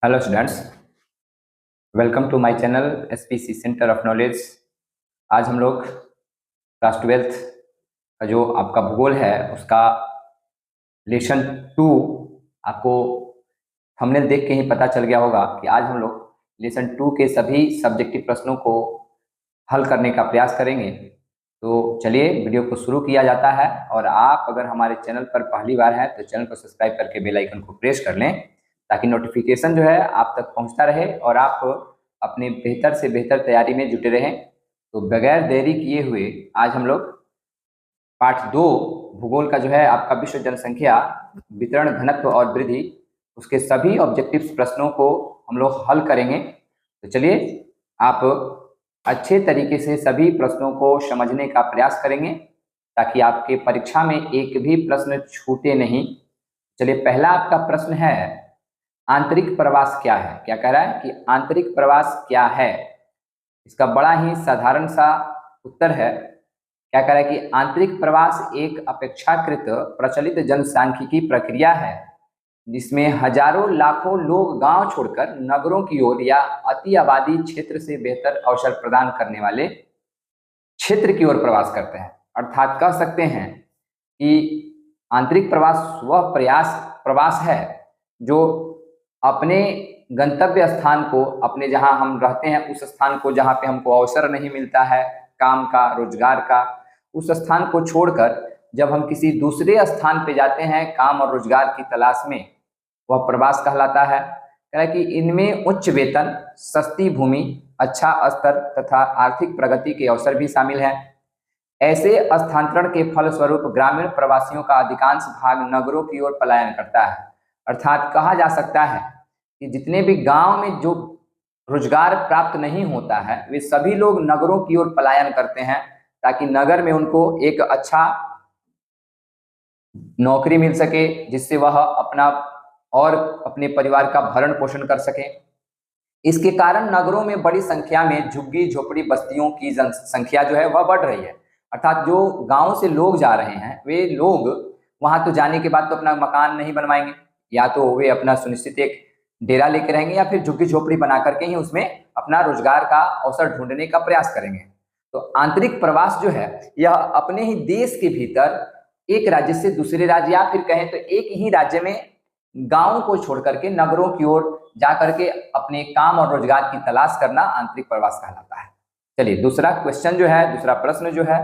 Hello students, welcome to my channel SPC centre of knowledge. आज हम लोग class 12th का जो आपका भूगोल है उसका लेसन 2, आपको थंबनेल देख के ही पता चल गया होगा कि आज हम लोग लेसन 2 के सभी सब्जेक्टिव प्रश्नों को हल करने का प्रयास करेंगे। तो चलिए वीडियो को शुरू किया जाता है। और आप अगर हमारे चैनल पर पहली बार हैं तो चैनल को सब्सक्राइब करके बेल आइकन को प्रेस कर लें ताकि नोटिफिकेशन जो है आप तक पहुंचता रहे और आप अपने बेहतर से बेहतर तैयारी में जुटे रहें। तो बगैर देरी किए हुए आज हम लोग पार्ट 2 भूगोल का जो है आपका विश्व जनसंख्या वितरण घनत्व और वृद्धि, उसके सभी ऑब्जेक्टिव्स प्रश्नों को हम लोग हल करेंगे। तो चलिए आप अच्छे तरीके से सभी प्रश्नों को समझने का प्रयास करेंगे ताकि आपके परीक्षा में एक भी प्रश्न छूटे नहीं। चलिए, पहला आपका प्रश्न है, आंतरिक प्रवास क्या है। क्या कह रहा है कि आंतरिक प्रवास क्या है। इसका बड़ा ही साधारण सा उत्तर है। क्या कह रहा है कि आंतरिक प्रवास एक अपेक्षाकृत प्रचलित जनसांख्यिकी प्रक्रिया है जिसमें हजारों लाखों लोग गांव छोड़कर नगरों की ओर या अति आबादी क्षेत्र से बेहतर अवसर प्रदान करने वाले क्षेत्र की ओर प्रवास करते हैं। अर्थात कह सकते हैं कि आंतरिक प्रवास वह प्रवास है जो अपने गंतव्य स्थान को, अपने जहां हम रहते हैं उस स्थान को, जहां पे हमको अवसर नहीं मिलता है काम का, रोजगार का, उस स्थान को छोड़कर जब हम किसी दूसरे स्थान पे जाते हैं काम और रोजगार की तलाश में, वह प्रवास कहलाता है। कह रहा है कि इनमें उच्च वेतन, सस्ती भूमि, अच्छा स्तर तथा आर्थिक प्रगति के अवसर भी शामिल हैं। ऐसे स्थानांतरण के फलस्वरूप ग्रामीण प्रवासियों का अधिकांश भाग नगरों की ओर पलायन करता है। अर्थात कहा जा सकता है कि जितने भी गांव में जो रोजगार प्राप्त नहीं होता है वे सभी लोग नगरों की ओर पलायन करते हैं ताकि नगर में उनको एक अच्छा नौकरी मिल सके जिससे वह अपना और अपने परिवार का भरण पोषण कर सके। इसके कारण नगरों में बड़ी संख्या में झुग्गी झोपड़ी बस्तियों की जनसंख्या जो है वह बढ़ रही है। अर्थात जो गांव से लोग जा रहे हैं वे लोग वहां तो जाने के बाद तो अपना मकान नहीं बनवाएंगे, या तो वे अपना सुनिश्चित एक डेरा लेके रहेंगे या फिर झुग्गी झोपड़ी बना करके ही उसमें अपना रोजगार का अवसर ढूंढने का प्रयास करेंगे। तो आंतरिक प्रवास जो है यह अपने ही देश के भीतर एक राज्य से दूसरे राज्य या फिर कहें तो एक ही राज्य में गांव को छोड़ करके नगरों की ओर जा करके अपने काम और रोजगार की तलाश करना आंतरिक प्रवास कहलाता है। चलिए दूसरा क्वेश्चन जो है, दूसरा प्रश्न जो है,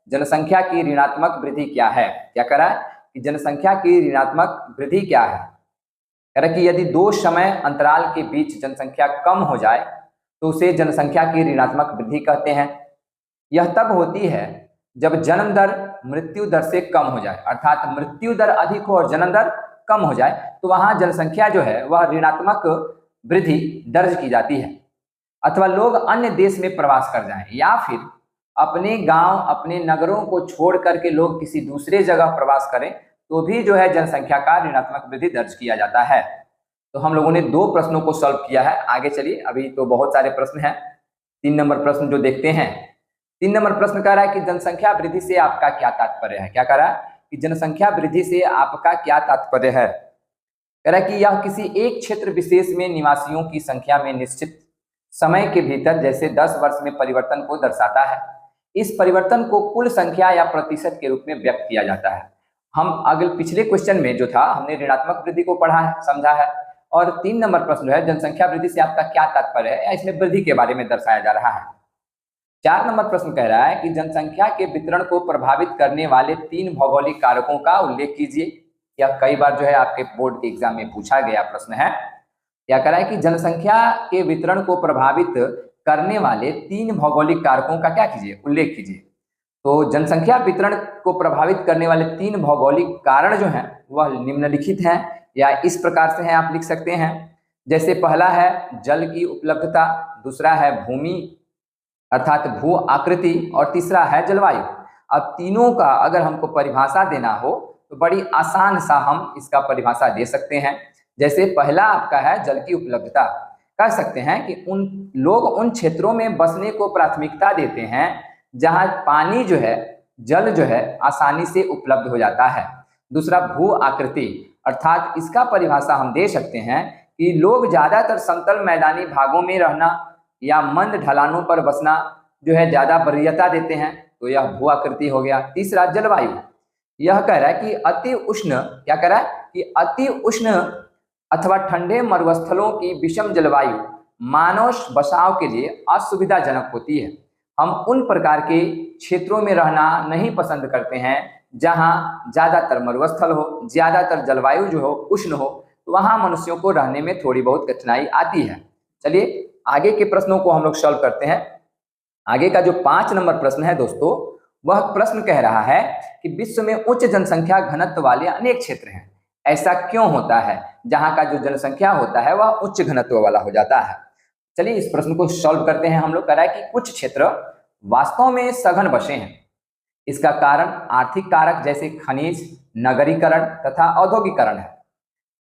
जनसंख्या की ऋणात्मक वृद्धि क्या है। क्या कह रहा है कि जनसंख्या की ऋणात्मक वृद्धि क्या है। कह रहा है कि यदि दो समय अंतराल के बीच जनसंख्या कम हो जाए तो उसे जनसंख्या की ऋणात्मक वृद्धि कहते हैं। यह तब होती है जब जन्म दर मृत्यु दर से कम हो जाए, अर्थात मृत्यु दर अधिक हो और जन्म दर कम हो जाए तो वहां जनसंख्या जो है वह ऋणात्मक वृद्धि दर्ज की जाती है। अथवा लोग अन्य देश में प्रवास कर जाएं या फिर अपने गांव अपने नगरों को छोड़ करके लोग किसी दूसरे जगह प्रवास करें तो भी जो है जनसंख्या का ऋणात्मक वृद्धि दर्ज किया जाता है। तो हम लोगों ने दो प्रश्नों को सॉल्व किया है। आगे चलिए, अभी तो बहुत सारे प्रश्न हैं। 3 नंबर प्रश्न जो देखते हैं, 3 नंबर प्रश्न कह रहा है कि जनसंख्या वृद्धि से आपका क्या तात्पर्य है। क्या कह रहा है कि जनसंख्या वृद्धि से आपका क्या तात्पर्य है। कह रहा है कि यह किसी एक क्षेत्र विशेष में निवासियों की संख्या में निश्चित समय के भीतर जैसे 10 वर्ष में परिवर्तन को दर्शाता है। इस परिवर्तन को कुल संख्या या प्रतिशत के रूप में व्यक्त किया जाता है। हम अगले पिछले क्वेश्चन में जो था हमने ऋणात्मक वृद्धि को पढ़ा है, समझा है। और 3 नंबर प्रश्न जो है जनसंख्या वृद्धि से आपका क्या तात्पर्य है या इसमें वृद्धि के बारे में दर्शाया जा रहा है। 4 नंबर प्रश्न कह रहा है कि जनसंख्या के वितरण को प्रभावित करने वाले 3 भौगोलिक कारकों का उल्लेख कीजिए। यह कई बार जो है आपके बोर्ड के एग्जाम में पूछा गया प्रश्न है। क्या कह रहा है कि जनसंख्या के वितरण को प्रभावित करने वाले 3 भौगोलिक कारकों का क्या कीजिए, उल्लेख कीजिए। तो जनसंख्या वितरण को प्रभावित करने वाले 3 भौगोलिक कारण जो हैं वह निम्नलिखित हैं या इस प्रकार से हैं, आप लिख सकते हैं। जैसे पहला है जल की उपलब्धता, दूसरा है भूमि अर्थात भू आकृति और तीसरा है जलवायु। अब तीनों का अगर हमको परिभाषा देना हो तो बड़ी आसान सा हम इसका परिभाषा दे सकते हैं। जैसे पहला आपका है जल की उपलब्धता। कह सकते हैं कि उन लोग उन क्षेत्रों में बसने को प्राथमिकता देते हैं जहां पानी जो है, जल जो है आसानी से उपलब्ध हो जाता है। दूसरा भू आकृति, अर्थात इसका परिभाषा हम दे सकते हैं कि लोग ज्यादातर समतल मैदानी भागों में रहना या मंद ढलानों पर बसना जो है ज्यादा वरीयता देते हैं, तो यह भू आकृति हो गया। तीसरा जलवायु, यह कह रहा है कि अति उष्ण, क्या कह रहा है कि अति उष्ण अथवा ठंडे मरुस्थलों की विषम जलवायु मानव बसाव के लिए असुविधाजनक होती है। हम उन प्रकार के क्षेत्रों में रहना नहीं पसंद करते हैं जहां ज्यादातर मरुस्थल हो, ज्यादातर जलवायु जो हो उष्ण हो, तो वहां मनुष्यों को रहने में थोड़ी बहुत कठिनाई आती है। चलिए आगे के प्रश्नों को हम लोग सॉल्व करते हैं। आगे का जो 5 नंबर प्रश्न है दोस्तों, वह प्रश्न कह रहा है कि विश्व में उच्च जनसंख्या घनत्व वाले अनेक क्षेत्र हैं, ऐसा क्यों होता है? जहां का जो जनसंख्या होता है वह उच्च घनत्व वाला हो जाता है। चलिए इस प्रश्न को सॉल्व करते हैं। हम लोग कह रहा है कि कुछ क्षेत्र वास्तव में सघन बसे हैं। इसका कारण आर्थिक कारक जैसे खनिज, नगरीकरण तथा औद्योगिकरण है।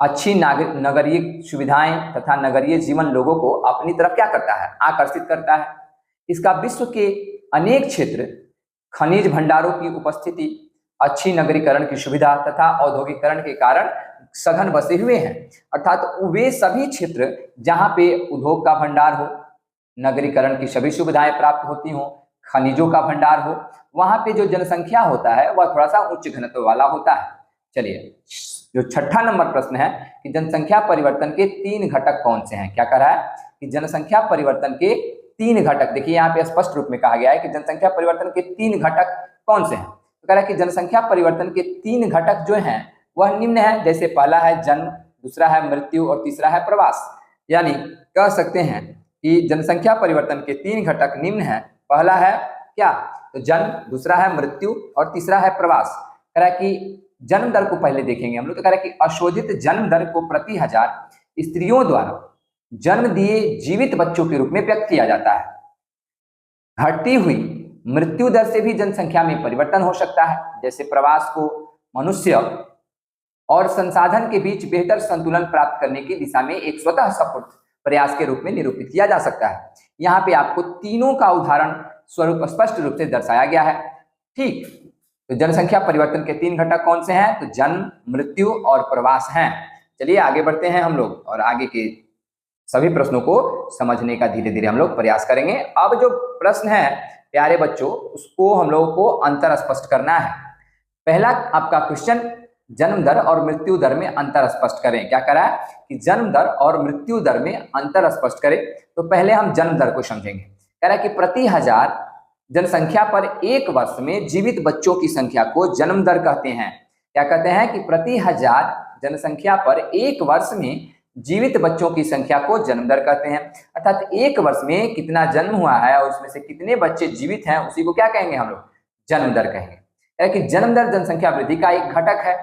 अच्छी नगरीय सुविधाएं तथा नगरीय जीवन लोगों को अपनी तरफ क्या करता है? आकर्षित करता है। इसका विश्व के अनेक क्षेत्र खनिज भंडारों की उपस्थिति, अच्छी नगरीकरण की सुविधा तथा औद्योगिकरण के कारण सघन बसे हुए हैं। अर्थात वे सभी क्षेत्र जहां पे उद्योग का भंडार हो, नगरीकरण की सभी सुविधाएं प्राप्त होती हो, खनिजों का भंडार हो, वहां पे जो जनसंख्या होता है वह थोड़ा सा उच्च घनत्व वाला होता है। चलिए जो 6ठा नंबर प्रश्न है कि जनसंख्या परिवर्तन के 3 घटक कौन से हैं? क्या कह रहा है कि जनसंख्या परिवर्तन के 3 घटक, देखिए यहाँ पे स्पष्ट रूप में कहा गया है कि जनसंख्या परिवर्तन के 3 घटक कौन से हैं। तो कह रहा है कि जनसंख्या परिवर्तन के 3 घटक जो हैं वह निम्न है। जैसे पहला है जन्म, दूसरा है मृत्यु और तीसरा है प्रवास। यानी कह सकते हैं कि जनसंख्या परिवर्तन के 3 घटक निम्न है। पहला है क्या? तो जन्म, दूसरा है मृत्यु और तीसरा है प्रवास। कह रहा है कि जन्म दर को पहले देखेंगे हम लोग। तो कह रहा है कि अशोधित जन्म दर को प्रति 1000 स्त्रियों द्वारा जन्म दिए जीवित बच्चों के रूप में व्यक्त किया जाता है। घटती हुई मृत्यु दर से भी जनसंख्या में परिवर्तन हो सकता है। जैसे प्रवास को मनुष्य और संसाधन के बीच बेहतर संतुलन प्राप्त करने की दिशा में एक स्वतः स्फूर्त प्रयास के रूप में निरूपित किया जा सकता है। यहाँ पे आपको तीनों का उदाहरण स्वरूप स्पष्ट रूप से दर्शाया गया है। ठीक, तो जनसंख्या परिवर्तन के 3 घटक कौन से हैं? तो जन्म, मृत्यु और प्रवास हैं। चलिए आगे बढ़ते हैं हम लोग और आगे के सभी प्रश्नों को समझने का धीरे धीरे हम लोग प्रयास करेंगे। अब जो प्रश्न है प्यारे बच्चों, उसको हम लोगों को अंतर स्पष्ट करना है। पहला आपका क्वेश्चन, जन्म दर और मृत्यु दर में अंतर स्पष्ट करें। क्या करा है कि जन्म दर और मृत्यु दर में अंतर स्पष्ट करें। तो पहले हम जन्म दर को समझेंगे। कह रहा है कि प्रति 1000 जनसंख्या पर 1 वर्ष में जीवित बच्चों की संख्या को जन्म दर कहते हैं। क्या कहते हैं कि प्रति 1000 जनसंख्या पर 1 वर्ष में जीवित बच्चों की संख्या को जन्म दर कहते हैं। अर्थात 1 वर्ष में कितना जन्म हुआ है और उसमें से कितने बच्चे जीवित हैं, उसी को क्या कहेंगे हम लोग? जन्म दर कहेंगे। कि जन्म दर जनसंख्या वृद्धि का एक घटक है।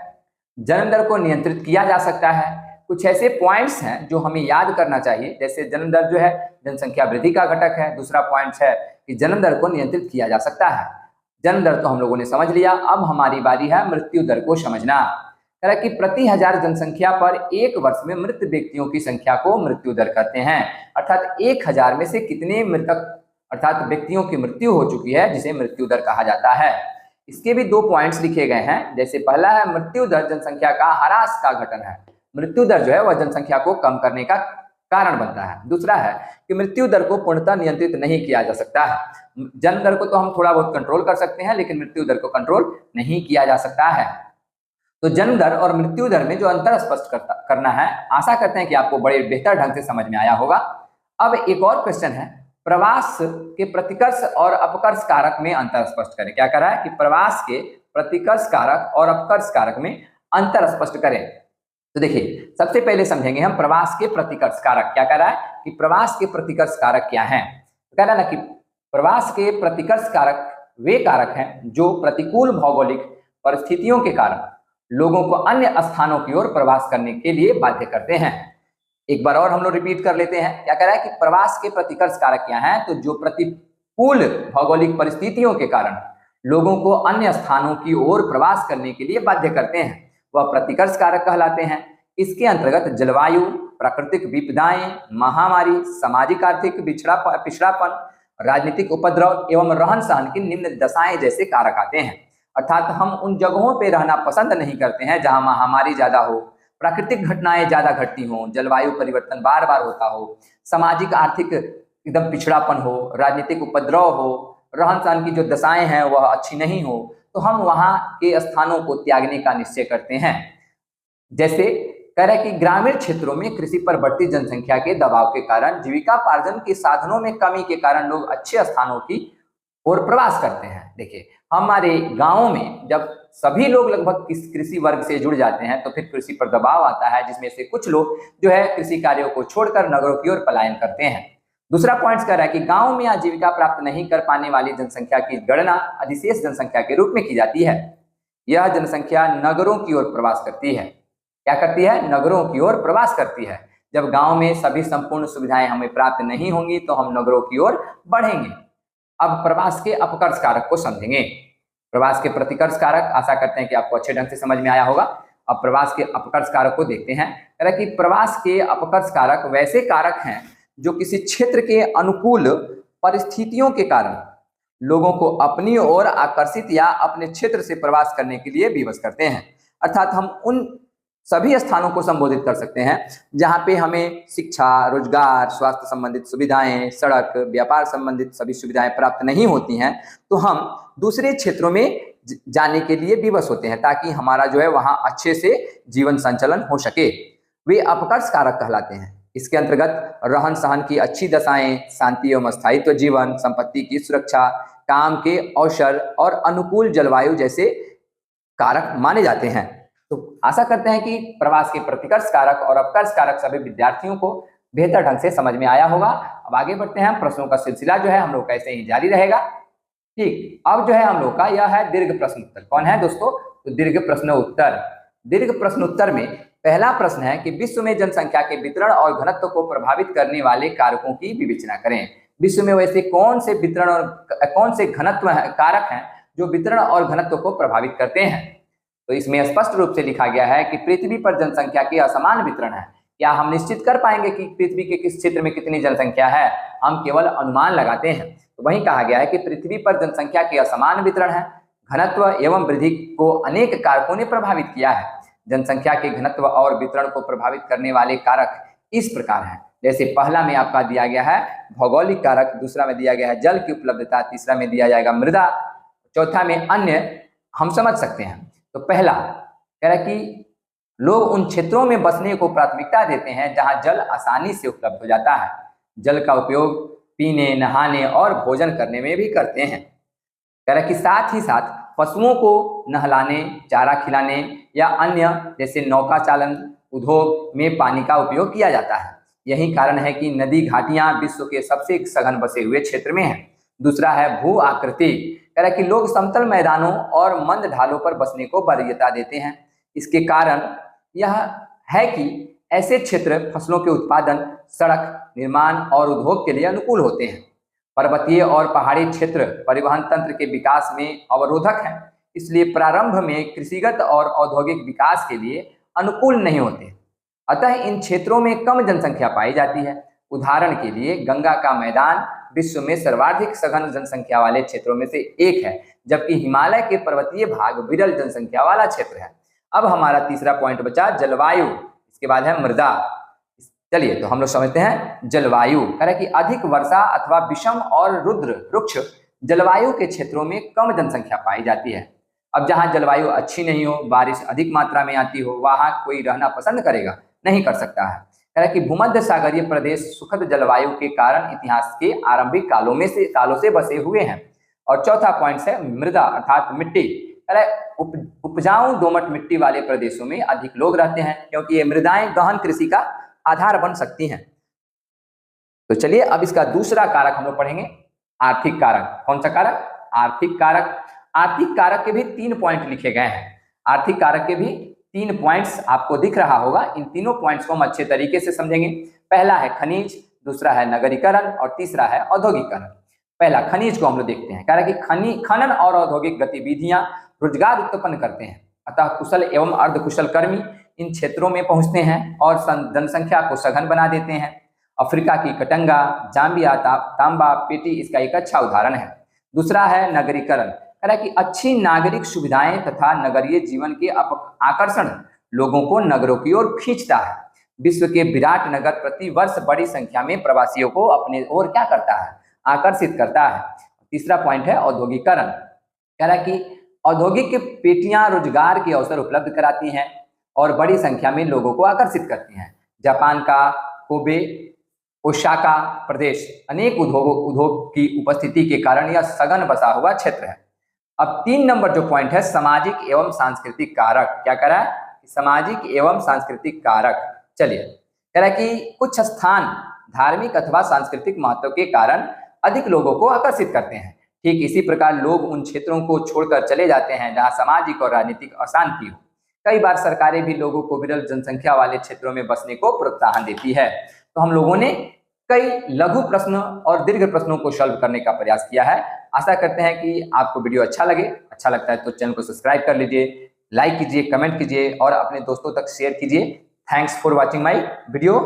जन्म दर को नियंत्रित किया जा सकता है। कुछ ऐसे पॉइंट्स हैं जो हमें याद करना चाहिए। जैसे जन्म दर जो है जनसंख्या वृद्धि का घटक है। दूसरा पॉइंट है कि जन्म दर को नियंत्रित किया जा सकता है। जन्म दर तो हम लोगों ने समझ लिया। अब हमारी बारी है मृत्यु दर को समझना। कह रहा है कि प्रति 1000 जनसंख्या पर 1 वर्ष में मृत व्यक्तियों की संख्या को मृत्यु दर कहते हैं। अर्थात 1000 में से कितने मृतक अर्थात व्यक्तियों की मृत्यु हो चुकी है, जिसे मृत्यु दर कहा जाता है। इसके भी 2 पॉइंट्स लिखे गए हैं। जैसे पहला है मृत्यु दर जनसंख्या का ह्रास का घटन है। मृत्यु दर जो है वह जनसंख्या को कम करने का कारण बनता है। दूसरा है कि मृत्यु दर को पूर्णतः नियंत्रित नहीं किया जा सकता है। जन्म दर को तो हम थोड़ा बहुत कंट्रोल कर सकते हैं, लेकिन मृत्यु दर को कंट्रोल नहीं किया जा सकता है। तो जन्म दर और मृत्यु दर में जो अंतर स्पष्ट करना है, आशा करते हैं कि आपको बड़े बेहतर ढंग से समझ में आया होगा। अब एक और क्वेश्चन है, प्रवास के प्रतिकर्ष और अपकर्ष कारक में अंतर स्पष्ट करें। क्या करा है कि प्रवास के प्रतिकर्ष कारक और अपकर्ष कारक में अंतर स्पष्ट करें। तो देखिए सबसे पहले समझेंगे हम प्रवास के प्रतिकर्ष कारक। क्या कह रहा है कि प्रवास के प्रतिकर्ष कारक क्या हैं? तो कह रहा है ना कि प्रवास के प्रतिकर्ष कारक वे कारक हैं जो प्रतिकूल भौगोलिक परिस्थितियों के कारण लोगों को अन्य स्थानों की ओर प्रवास करने के लिए बाध्य करते हैं। एक बार और हम लोग रिपीट कर लेते हैं। क्या कह रहा है कि प्रवास के प्रतिकर्ष कारक क्या हैं? तो जो प्रतिकूल भौगोलिक परिस्थितियों के कारण लोगों को अन्य स्थानों की ओर प्रवास करने के लिए बाध्य करते हैं, वह प्रतिकर्ष कारक कहलाते हैं। इसके अंतर्गत जलवायु, प्राकृतिक विपदाएं, महामारी, सामाजिक आर्थिक पिछड़ापन, राजनीतिक उपद्रव एवं रहन सहन की निम्न दशाएं जैसे कारक आते हैं। अर्थात हम उन जगहों पे रहना पसंद नहीं करते हैं जहां महामारी ज्यादा हो, प्राकृतिक घटनाएं ज्यादा घटती हों, जलवायु परिवर्तन बार बार होता हो, सामाजिक आर्थिक एकदम पिछड़ापन हो, राजनीतिक उपद्रव हो, रहन सहन की जो दशाएं हैं वह अच्छी नहीं हो, तो हम वहां के स्थानों को त्यागने का निश्चय करते हैं। जैसे कह रहे कि ग्रामीण क्षेत्रों में कृषि पर बढ़ती जनसंख्या के दबाव के कारण जीविकापार्जन के साधनों में कमी के कारण लोग अच्छे स्थानों की ओर प्रवास करते हैं। देखिए, हमारे गांवों में जब सभी लोग लगभग कृषि वर्ग से जुड़ जाते हैं तो फिर कृषि पर दबाव आता है, जिसमें से कुछ लोग जो है कृषि कार्यों को छोड़कर नगरों की ओर पलायन करते हैं। दूसरा पॉइंट कह रहा है कि गांव में आजीविका प्राप्त नहीं कर पाने वाली जनसंख्या की गणना अधिशेष जनसंख्या के रूप में की जाती है। यह जनसंख्या नगरों की ओर प्रवास करती है। क्या करती है? नगरों की ओर प्रवास करती है। जब गांव में सभी संपूर्ण सुविधाएं हमें प्राप्त नहीं होंगी तो हम नगरों की ओर बढ़ेंगे। अब प्रवास के अपकर्ष कारक को समझेंगे। प्रवास के प्रतिकर्ष कारक, आशा करते हैं कि आपको अच्छे ढंग से समझ में आया होगा। अब प्रवास के अपकर्ष कारक को देखते हैं। कह रहा कि प्रवास के अपकर्ष कारक वैसे कारक हैं जो किसी क्षेत्र के अनुकूल परिस्थितियों के कारण लोगों को अपनी ओर आकर्षित या अपने क्षेत्र से प्रवास करने के लिए विवश करते हैं। अर्थात हम उन सभी स्थानों को संबोधित कर सकते हैं जहां पे हमें शिक्षा, रोजगार, स्वास्थ्य संबंधित सुविधाएं, सड़क, व्यापार संबंधित सभी सुविधाएं प्राप्त नहीं होती हैं, तो हम दूसरे क्षेत्रों में जाने के लिए विवश होते हैं ताकि हमारा जो है वहां अच्छे से जीवन संचालन हो सके। वे अपकर्ष कारक कहलाते हैं। इसके अंतर्गत रहन सहन की अच्छी दशाएं, शांति एवं स्थायित्व जीवन, संपत्ति की सुरक्षा, काम के अवसर और अनुकूल जलवायु जैसे कारक माने जाते हैं। तो आशा करते हैं कि प्रवास के प्रतिकर्ष कारक और अपकर्ष कारक सभी विद्यार्थियों को बेहतर ढंग से समझ में आया होगा। अब आगे बढ़ते हैं। प्रश्नों का सिलसिला जो है हम लोग का ऐसे ही जारी रहेगा। ठीक, अब जो है हम लोग का यह है दीर्घ प्रश्न उत्तर। कौन है दोस्तों? तो दीर्घ प्रश्न उत्तर। दीर्घ प्रश्न उत्तर में पहला प्रश्न है कि विश्व में जनसंख्या के वितरण और घनत्व को प्रभावित करने वाले कारकों की विवेचना करें। विश्व में वैसे कौन से वितरण और कौन से घनत्व कारक हैं जो वितरण और घनत्व को प्रभावित करते हैं? तो इसमें स्पष्ट रूप से लिखा गया है कि पृथ्वी पर जनसंख्या के असमान वितरण है। क्या हम निश्चित कर पाएंगे कि पृथ्वी के किस क्षेत्र में कितनी जनसंख्या है? हम केवल अनुमान लगाते हैं। तो वहीं कहा गया है कि पृथ्वी पर जनसंख्या के असमान वितरण है। घनत्व एवं वृद्धि को अनेक कारकों ने प्रभावित किया है। जनसंख्या के घनत्व और वितरण को प्रभावित करने वाले कारक इस प्रकार हैं। जैसे पहला में आपका दिया गया है भौगोलिक कारक, दूसरा में दिया गया है जल की उपलब्धता, तीसरा में दिया जाएगा मृदा, चौथा में अन्य। हम समझ सकते हैं। तो पहला कह रहा है कि लोग उन क्षेत्रों में बसने को प्राथमिकता देते हैं जहां जल आसानी से उपलब्ध हो जाता है। जल का उपयोग पीने, नहाने और भोजन करने में भी करते हैं। कह रहा है कि साथ ही साथ पशुओं को नहलाने, चारा खिलाने या अन्य जैसे नौका चालन उद्योग में पानी का उपयोग किया जाता है। यही कारण है कि नदी घाटियां विश्व के सबसे सघन बसे हुए क्षेत्र में हैं। दूसरा है भू आकृति। कह रहा है कि लोग समतल मैदानों और मंद ढालों पर बसने को वरीयता देते हैं। इसके कारण यह है कि ऐसे क्षेत्र फसलों के उत्पादन, सड़क निर्माण और उद्योग के लिए अनुकूल होते हैं। पर्वतीय और पहाड़ी क्षेत्र परिवहन तंत्र के विकास में अवरोधक हैं, इसलिए प्रारंभ में कृषिगत और औद्योगिक विकास के लिए अनुकूल नहीं होते। अतः इन क्षेत्रों में कम जनसंख्या पाई जाती है। उदाहरण के लिए गंगा का मैदान विश्व में सर्वाधिक सघन जनसंख्या वाले क्षेत्रों में से एक है, जबकि हिमालय के पर्वतीय भाग विरल जनसंख्या वाला क्षेत्र है। अब हमारा तीसरा पॉइंट बचा जलवायु, इसके बाद है मृदा। चलिए तो हम लोग समझते हैं जलवायु। कह रहा है कि अधिक वर्षा अथवा विषम और रुद्र रुक्ष जलवायु के क्षेत्रों में कम जनसंख्या पाई जाती है। अब जहां जलवायु अच्छी नहीं हो, बारिश अधिक मात्रा में आती हो, वहां कोई रहना पसंद करेगा? नहीं कर सकता है। कह रहा है कि भूमध्य सागरीय प्रदेश सुखद जलवायु के कारण इतिहास के आरंभिक कालों से बसे हुए हैं। और चौथा पॉइंट है मृदा अर्थात मिट्टी। कह रहा है उपजाऊ दोमट मिट्टी वाले प्रदेशों में अधिक लोग रहते हैं क्योंकि ये मृदाएं गहन कृषि का आधार बन सकती हैं। तो चलिए अब इसका दूसरा कारक हम लोग पढ़ेंगे, आर्थिक कारक। कौन सा कारक? आर्थिक कारक। आर्थिक कारक के भी 3 पॉइंट लिखे गए हैं। आर्थिक कारक के भी 3 पॉइंट्स आपको दिख रहा होगा। इन तीनों पॉइंट्स को हम अच्छे तरीके से समझेंगे। पहला है खनिज, दूसरा है नगरीकरण और तीसरा है औद्योगिकरण। पहला खनिज को हम लोग देखते हैं। कह रहा है कि खनन और औद्योगिक गतिविधियां रोजगार उत्पन्न करते हैं, अतः कुशल एवं अर्धकुशल कर्मी इन क्षेत्रों में पहुंचते हैं और जनसंख्या को सघन बना देते हैं। अफ्रीका की कटंगा, जाम्बिया, तांबा, पेटी इसका एक अच्छा उदाहरण है। दूसरा है नगरीकरण। कह रहा है कि अच्छी नागरिक सुविधाएं तथा नगरीय जीवन के आकर्षण लोगों को नगरों की ओर खींचता है। विश्व के विराट नगर प्रतिवर्ष बड़ी संख्या में प्रवासियों को अपने ओर क्या करता है, आकर्षित करता है। तीसरा पॉइंट है औद्योगिकरण। कह रहा है कि औद्योगिक पेटियां रोजगार के अवसर उपलब्ध कराती हैं और बड़ी संख्या में लोगों को आकर्षित करती हैं। जापान का कोबे ओसाका प्रदेश अनेक उद्योग की उपस्थिति के कारण यह सघन बसा हुआ क्षेत्र है। अब 3 नंबर जो पॉइंट है, सामाजिक एवं सांस्कृतिक कारक। क्या कह रहा है, सामाजिक एवं सांस्कृतिक कारक। चलिए, कह रहा है कि कुछ स्थान धार्मिक अथवा सांस्कृतिक महत्व के कारण अधिक लोगों को आकर्षित करते हैं। ठीक इसी प्रकार लोग उन क्षेत्रों को छोड़कर चले जाते हैं जहां सामाजिक और राजनीतिक अशांति हो। कई बार सरकारें भी लोगों को विरल जनसंख्या वाले क्षेत्रों में बसने को प्रोत्साहन देती है। तो हम लोगों ने कई लघु प्रश्न और दीर्घ प्रश्नों को सॉल्व करने का प्रयास किया है। आशा करते हैं कि आपको वीडियो अच्छा लगता है तो चैनल को सब्सक्राइब कर लीजिए, लाइक कीजिए, कमेंट कीजिए और अपने दोस्तों तक शेयर कीजिए। Thanks for watching my video.